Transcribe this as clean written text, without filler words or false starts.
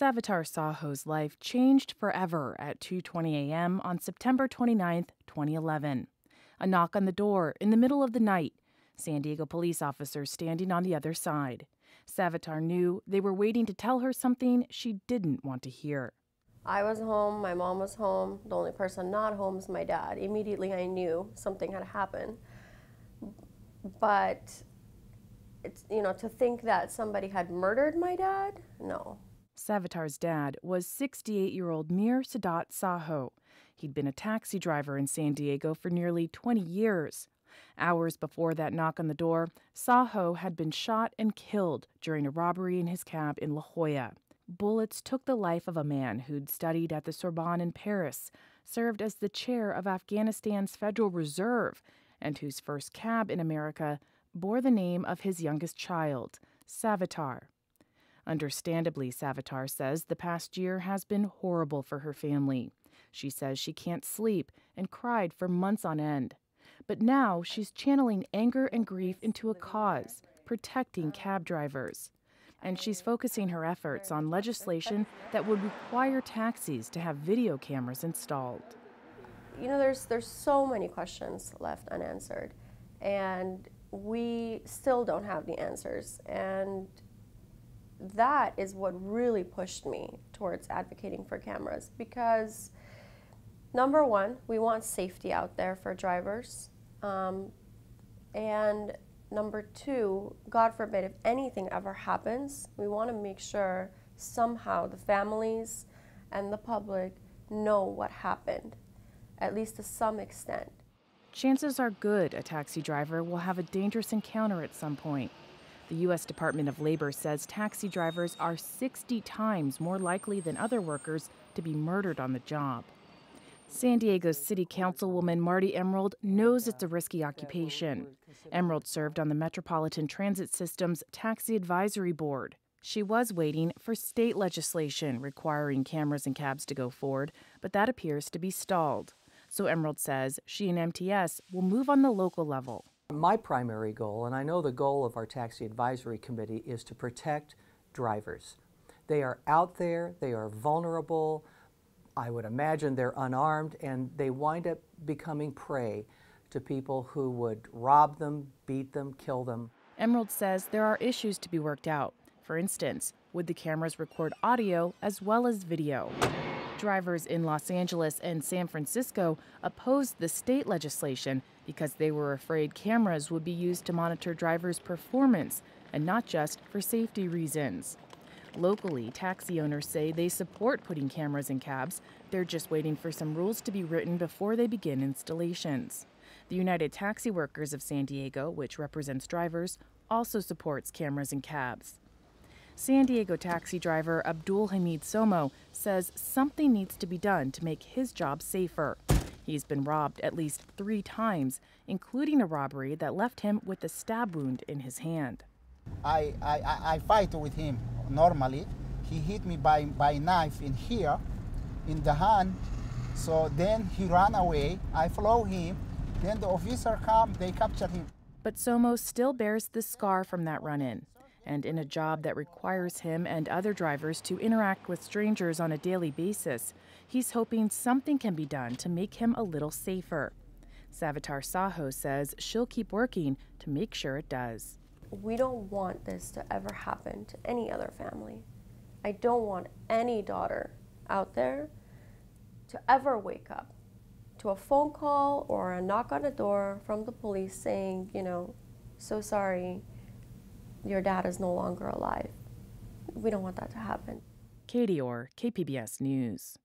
Savitar Sahou's life changed forever at 2:20 a.m. on September 29, 2011. A knock on the door in the middle of the night. San Diego police officers standing on the other side. Savitar knew they were waiting to tell her something she didn't want to hear. I was home, my mom was home, the only person not home is my dad. Immediately I knew something had happened. But it's, to think that somebody had murdered my dad, no. Savitar's dad was 68-year-old Mir Sadat Sahou. He'd been a taxi driver in San Diego for nearly 20 years. Hours before that knock on the door, Sahou had been shot and killed during a robbery in his cab in La Jolla. Bullets took the life of a man who'd studied at the Sorbonne in Paris, served as the chair of Afghanistan's Federal Reserve, and whose first cab in America bore the name of his youngest child, Savitar. Understandably, Savitar says the past year has been horrible for her family. She says she can't sleep and cried for months on end. But now she's channeling anger and grief into a cause, protecting cab drivers. And she's focusing her efforts on legislation that would require taxis to have video cameras installed. There's so many questions left unanswered, and we still don't have the answers. And that is what really pushed me towards advocating for cameras, because number one, we want safety out there for drivers. And number two, God forbid, if anything ever happens, we want to make sure somehow the families and the public know what happened, at least to some extent. Chances are good a taxi driver will have a dangerous encounter at some point. The U.S. Department of Labor says taxi drivers are 60 times more likely than other workers to be murdered on the job. San Diego's City Councilwoman Marti knows it's a risky occupation. Emerald served on the Metropolitan Transit System's Taxi Advisory Board. She was waiting for state legislation requiring cameras in cabs to go forward, but that appears to be stalled. So Emerald says she and MTS will move on the local level. My primary goal, and I know the goal of our Taxi Advisory Committee, is to protect drivers. They are out there, they are vulnerable, I would imagine they're unarmed, and they wind up becoming prey to people who would rob them, beat them, kill them. Emerald says there are issues to be worked out. For instance, would the cameras record audio as well as video? Drivers in Los Angeles and San Francisco opposed the state legislation because they were afraid cameras would be used to monitor drivers' performance and not just for safety reasons. Locally, taxi owners say they support putting cameras in cabs. They're just waiting for some rules to be written before they begin installations. The United Taxi Workers of San Diego, which represents drivers, also supports cameras in cabs. San Diego taxi driver Abdulhamid Somo says something needs to be done to make his job safer. He's been robbed at least 3 times, including a robbery that left him with a stab wound in his hand. I fight with him normally. He hit me by knife in here, in the hand. So then he ran away. I follow him. Then the officer come, they capture him. But Somo still bears the scar from that run-in. And in a job that requires him and other drivers to interact with strangers on a daily basis, he's hoping something can be done to make him a little safer. Savitar Sahou says she'll keep working to make sure it does. We don't want this to ever happen to any other family. I don't want any daughter out there to ever wake up to a phone call or a knock on a door from the police saying, so sorry, your dad is no longer alive. We don't want that to happen. Katie Orr, KPBS News.